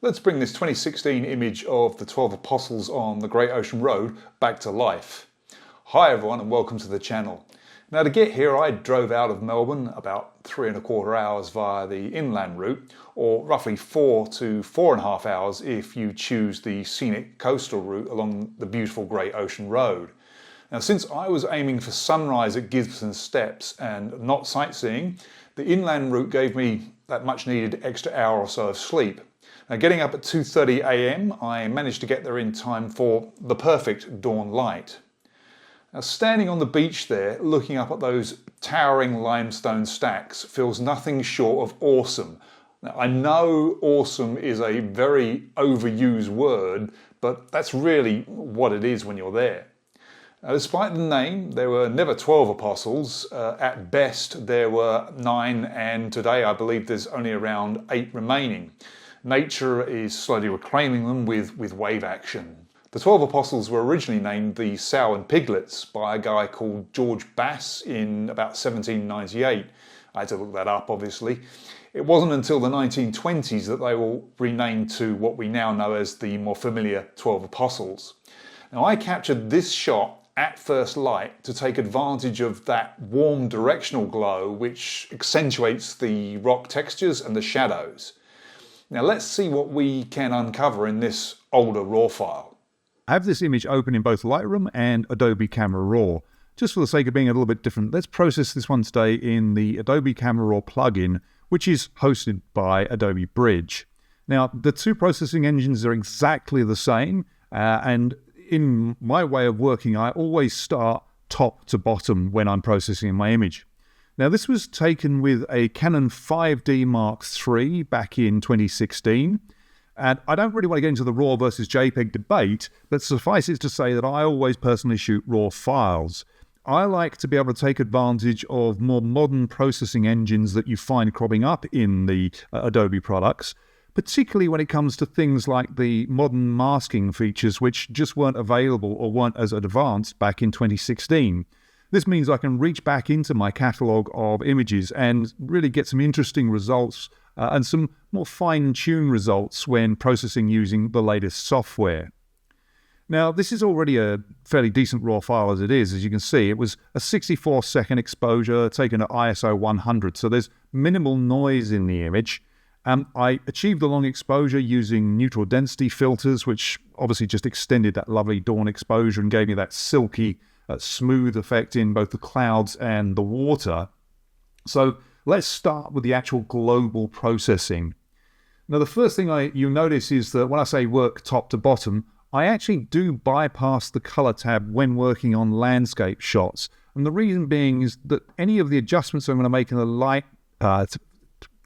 Let's bring this 2016 image of the 12 Apostles on the Great Ocean Road back to life. Hi everyone and welcome to the channel. Now to get here I drove out of Melbourne about 3¼ hours via the inland route, or roughly 4 to 4½ hours if you choose the scenic coastal route along the beautiful Great Ocean Road. Now since I was aiming for sunrise at Gibson Steps and not sightseeing, the inland route gave me that much needed extra hour or so of sleep. Now getting up at 2:30 a.m. I managed to get there in time for the perfect dawn light. Now standing on the beach there looking up at those towering limestone stacks feels nothing short of awesome. Now I know awesome is a very overused word, but that's really what it is when you're there. Now, despite the name, there were never 12 apostles. At best there were 9, and today I believe there's only around 8 remaining. Nature is slowly reclaiming them with wave action. The 12 apostles were originally named the Sow and Piglets by a guy called George Bass in about 1798. I had to look that up obviously. It wasn't until the 1920s that they were renamed to what we now know as the more familiar 12 apostles. Now I captured this shot at first light to take advantage of that warm directional glow which accentuates the rock textures and the shadows. Now let's see what we can uncover in this older RAW file. I have this image open in both Lightroom and Adobe Camera Raw. Just for the sake of being a little bit different, let's process this one today in the Adobe Camera Raw plugin, which is hosted by Adobe Bridge. Now, the two processing engines are exactly the same, and in my way of working, I always start top to bottom when I'm processing my image. Now this was taken with a Canon 5D Mark III back in 2016, and I don't really want to get into the RAW versus JPEG debate, but suffice it to say that I always personally shoot RAW files. I like to be able to take advantage of more modern processing engines that you find cropping up in the Adobe products, particularly when it comes to things like the modern masking features which just weren't available or weren't as advanced back in 2016. This means I can reach back into my catalogue of images and really get some interesting results and some more fine-tuned results when processing using the latest software. Now, this is already a fairly decent RAW file as it is. As you can see, it was a 64-second exposure taken at ISO 100, so there's minimal noise in the image. I achieved the long exposure using neutral density filters, which obviously just extended that lovely dawn exposure and gave me that silky, smooth effect in both the clouds and the water. So let's start with the actual global processing. Now the first thing you'll notice is that when I say work top to bottom, I actually do bypass the color tab when working on landscape shots. And the reason being is that any of the adjustments I'm going to make in the light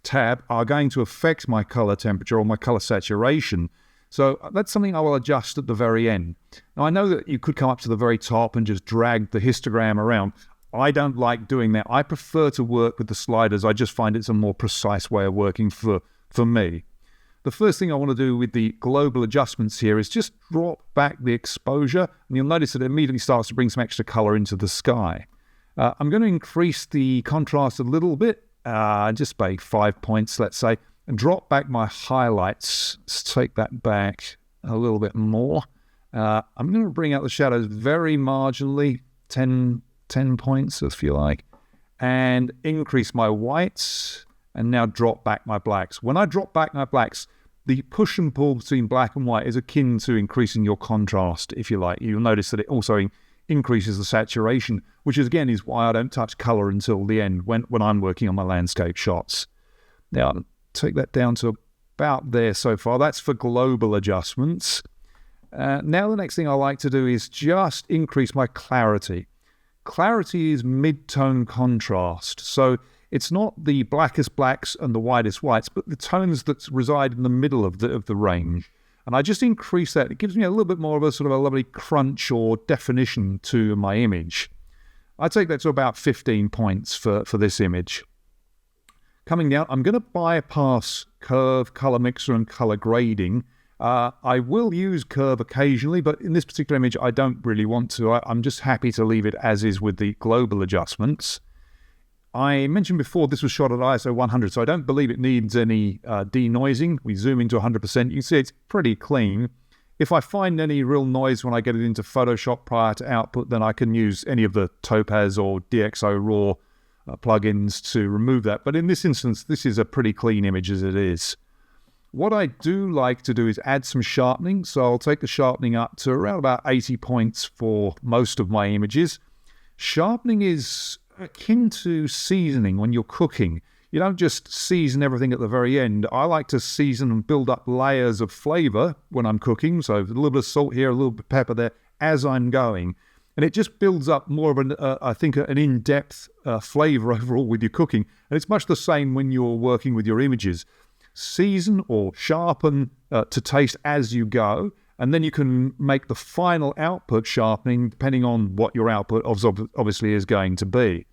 tab are going to affect my color temperature or my color saturation. So that's something I will adjust at the very end. Now I know that you could come up to the very top and just drag the histogram around. I don't like doing that. I prefer to work with the sliders. I just find it's a more precise way of working for me. The first thing I want to do with the global adjustments here is just drop back the exposure, and you'll notice that it immediately starts to bring some extra color into the sky. I'm going to increase the contrast a little bit, just by 5 points, let's say, and drop back my highlights. Let's take that back a little bit more. I'm going to bring out the shadows very marginally, 10 points if you like, and increase my whites, and now drop back my blacks. When I drop back my blacks, the push and pull between black and white is akin to increasing your contrast, if you like. You'll notice that it also increases the saturation, which is why I don't touch color until the end when I'm working on my landscape shots. Now, I'll take that down to about there so far. That's for global adjustments. Now the next thing I like to do is just increase my clarity. Clarity is mid-tone contrast, so it's not the blackest blacks and the whitest whites, but the tones that reside in the middle of the range. And I just increase that. It gives me a little bit more of a sort of a lovely crunch or definition to my image. I take that to about 15 points for this image. Coming down, I'm going to bypass curve, color mixer, and color grading. I will use curve occasionally, but in this particular image, I don't really want to. I'm just happy to leave it as is with the global adjustments. I mentioned before this was shot at ISO 100, so I don't believe it needs any denoising. We zoom into 100%. You can see it's pretty clean. If I find any real noise when I get it into Photoshop prior to output, then I can use any of the Topaz or DxO Raw plugins to remove that. But in this instance, this is a pretty clean image as it is. What I do like to do is add some sharpening. So I'll take the sharpening up to around about 80 points for most of my images. Sharpening is akin to seasoning when you're cooking. You don't just season everything at the very end. I like to season and build up layers of flavor when I'm cooking. So a little bit of salt here, a little bit of pepper there as I'm going. And it just builds up more of an in-depth flavor overall with your cooking. And it's much the same when you're working with your images. Season or sharpen to taste as you go. And then you can make the final output sharpening depending on what your output obviously is going to be.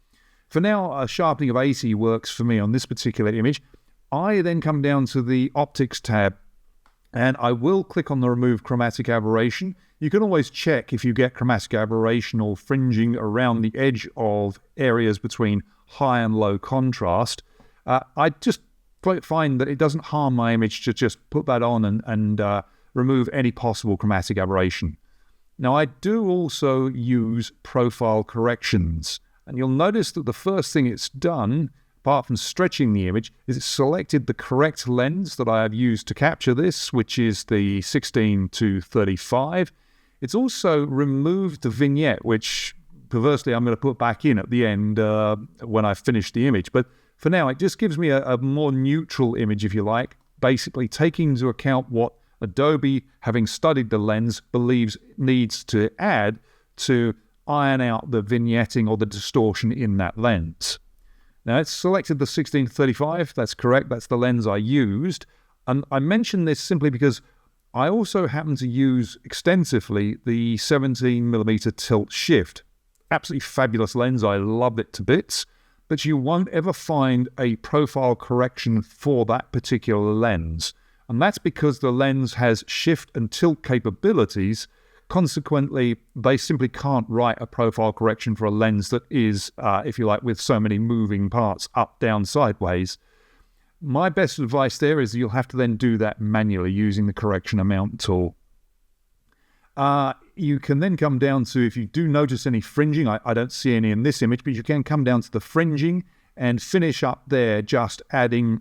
For now, a sharpening of 80 works for me on this particular image. I then come down to the Optics tab and I will click on the Remove Chromatic Aberration. You can always check if you get chromatic aberration or fringing around the edge of areas between high and low contrast. I just find that it doesn't harm my image to just put that on and remove any possible chromatic aberration. Now, I do also use profile corrections. And you'll notice that the first thing it's done, apart from stretching the image, is it's selected the correct lens that I have used to capture this, which is the 16-35. It's also removed the vignette, which perversely I'm going to put back in at the end when I finish the image. But for now, it just gives me a more neutral image, if you like, basically taking into account what Adobe, having studied the lens, believes needs to add to iron out the vignetting or the distortion in that lens. Now, it's selected the 16-35. That's correct. That's the lens I used. And I mention this simply because I also happen to use extensively the 17mm tilt shift. Absolutely fabulous lens. I love it to bits. But you won't ever find a profile correction for that particular lens. And that's because the lens has shift and tilt capabilities. Consequently, they simply can't write a profile correction for a lens that is, if you like, with so many moving parts, up, down, sideways. My best advice there is you'll have to then do that manually using the correction amount tool. You can then come down to, if you do notice any fringing, I don't see any in this image, but you can come down to the fringing and finish up there just adding,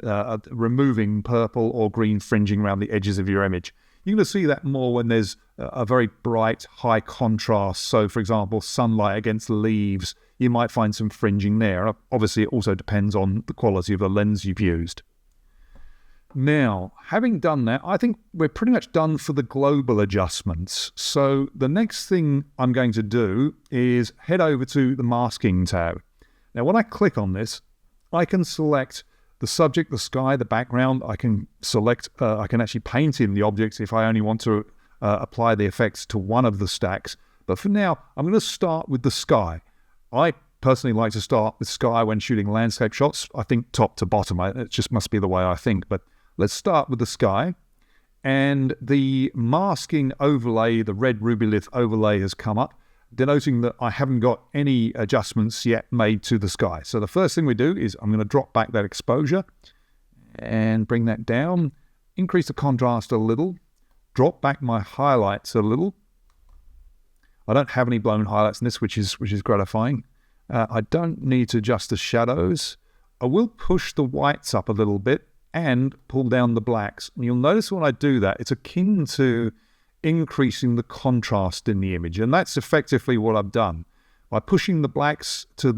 removing purple or green fringing around the edges of your image. You're going to see that more when there's a very bright, high contrast. So, for example, sunlight against leaves, you might find some fringing there. Obviously, it also depends on the quality of the lens you've used. Now, having done that, I think we're pretty much done for the global adjustments. So the next thing I'm going to do is head over to the masking tab. Now, when I click on this, I can select the subject, the sky, the background. I can select, I can actually paint in the objects if I only want to apply the effects to one of the stacks. But for now, I'm going to start with the sky. I personally like to start with sky when shooting landscape shots. I think top to bottom. It just must be the way I think. But let's start with the sky. And the masking overlay, the red rubylith overlay has come up, denoting that I haven't got any adjustments yet made to the sky. So the first thing we do is I'm going to drop back that exposure and bring that down, increase the contrast a little, drop back my highlights a little. I don't have any blown highlights in this, which is gratifying. I don't need to adjust the shadows. I will push the whites up a little bit and pull down the blacks. And you'll notice when I do that, it's akin to increasing the contrast in the image. And that's effectively what I've done. By pushing the blacks to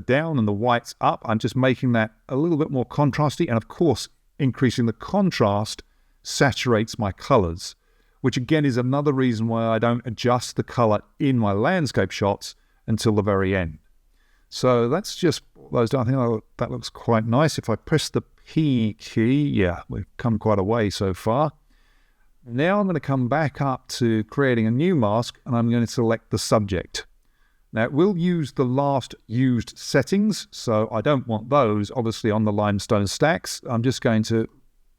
down and the whites up, I'm just making that a little bit more contrasty. And of course, increasing the contrast saturates my colors, which again is another reason why I don't adjust the color in my landscape shots until the very end. So that's just those down. I think that looks quite nice. If I press the P key, yeah, we've come quite a way so far. Now I'm going to come back up to creating a new mask, and I'm going to select the subject. Now it will use the last used settings, so I don't want those obviously on the limestone stacks. I'm just going to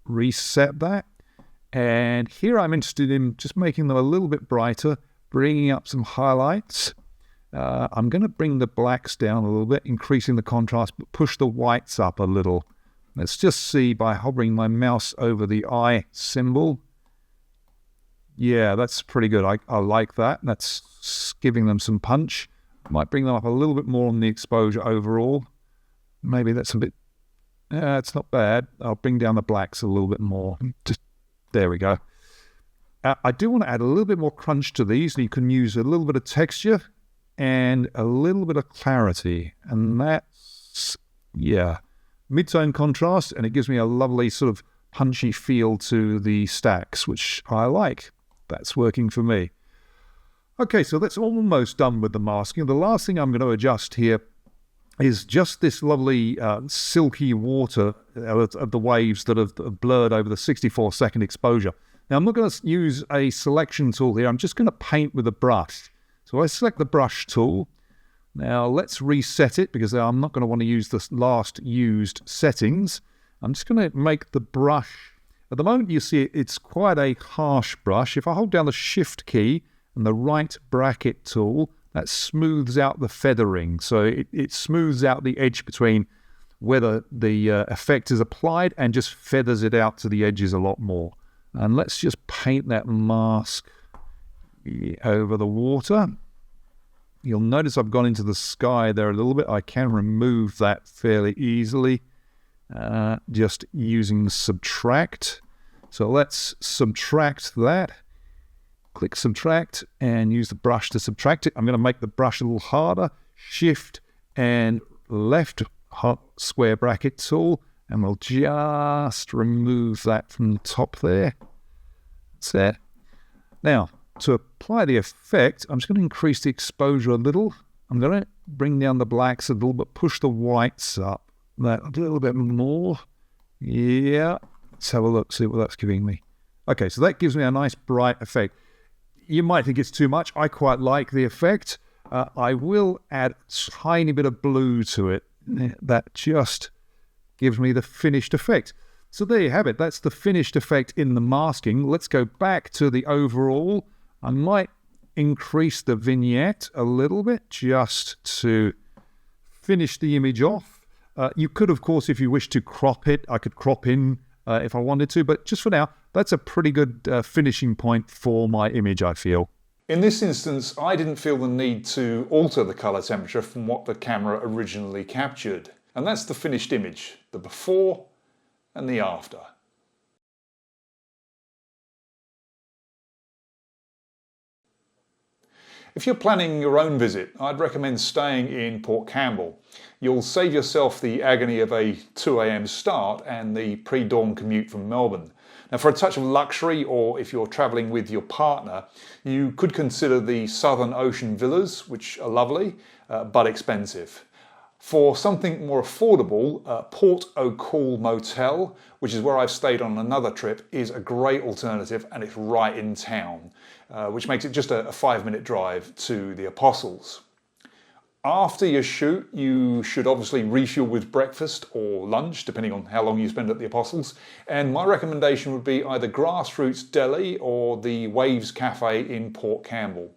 reset that. And here I'm interested in just making them a little bit brighter, bringing up some highlights. I'm going to bring the blacks down a little bit, increasing the contrast, but push the whites up a little. Let's just see by hovering my mouse over the eye symbol. Yeah, that's pretty good. I like that. That's giving them some punch. Might bring them up a little bit more on the exposure overall. Maybe that's a bit... it's not bad. I'll bring down the blacks a little bit more. Just there we go. I do want to add a little bit more crunch to these. You can use a little bit of texture and a little bit of clarity. And that's, yeah, mid-tone contrast, and it gives me a lovely sort of punchy feel to the stacks, which I like. That's working for me. Okay, so that's almost done with the masking. The last thing I'm going to adjust here is just this lovely silky water of the waves that have blurred over the 64-second exposure. Now, I'm not going to use a selection tool here. I'm just going to paint with a brush. So I select the brush tool. Now, let's reset it because I'm not going to want to use the last used settings. I'm just going to make the brush. At the moment, you see it's quite a harsh brush. If I hold down the Shift key and the right bracket tool, that smooths out the feathering. So it smooths out the edge between whether the effect is applied and just feathers it out to the edges a lot more. And let's just paint that mask over the water. You'll notice I've gone into the sky there a little bit. I can remove that fairly easily just using subtract. So let's subtract that. Click subtract and use the brush to subtract it. I'm going to make the brush a little harder. Shift and left square bracket tool, and we'll just remove that from the top there. That's it. Now, to apply the effect, I'm just going to increase the exposure a little. I'm going to bring down the blacks a little bit, push the whites up that a little bit more. Yeah, let's have a look, see what that's giving me. Okay, so that gives me a nice bright effect. You might think it's too much. I quite like the effect. I will add a tiny bit of blue to it. That just gives me the finished effect. So there you have it. That's the finished effect in the masking. Let's go back to the overall. I might increase the vignette a little bit just to finish the image off. You could, of course, if you wish to crop it, I could crop in if I wanted to, but just for now, that's a pretty good finishing point for my image, I feel. In this instance, I didn't feel the need to alter the colour temperature from what the camera originally captured. And that's the finished image, the before and the after. If you're planning your own visit, I'd recommend staying in Port Campbell. You'll save yourself the agony of a 2 AM start and the pre-dawn commute from Melbourne. Now, for a touch of luxury, or if you're travelling with your partner, you could consider the Southern Ocean villas, which are lovely, but expensive. For something more affordable, Port Motel, which is where I've stayed on another trip, is a great alternative, and it's right in town, which makes it just a 5-minute drive to the Apostles. After your shoot, you should obviously refuel with breakfast or lunch, depending on how long you spend at the Apostles. And my recommendation would be either Grassroots Deli or the Waves Cafe in Port Campbell.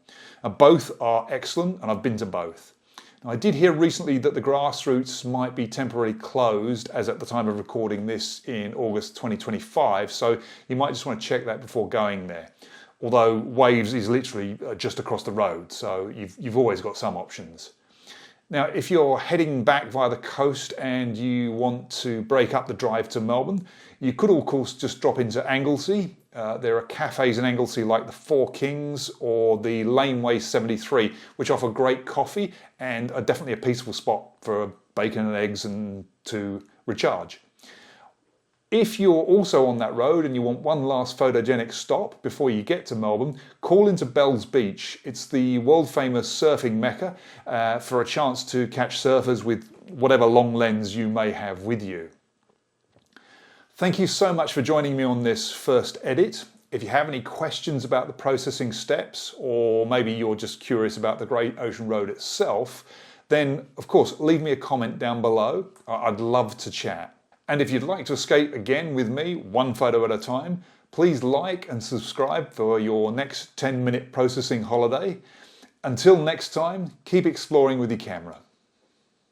Now, both are excellent, and I've been to both. Now, I did hear recently that the Grassroots might be temporarily closed, as at the time of recording this in August 2025, so you might just want to check that before going there. Although Waves is literally just across the road, so you've always got some options. Now, if you're heading back via the coast and you want to break up the drive to Melbourne, you could, of course, just drop into Anglesey. There are cafes in Anglesey like the Four Kings or the Laneway 73, which offer great coffee and are definitely a peaceful spot for bacon and eggs and to recharge. If you're also on that road and you want one last photogenic stop before you get to Melbourne, call into Bells Beach. It's the world-famous surfing mecca for a chance to catch surfers with whatever long lens you may have with you. Thank you so much for joining me on this first edit. If you have any questions about the processing steps, or maybe you're just curious about the Great Ocean Road itself, then of course leave me a comment down below. I'd love to chat. And if you'd like to escape again with me, one photo at a time, please like and subscribe for your next 10-minute processing holiday. Until next time, keep exploring with your camera.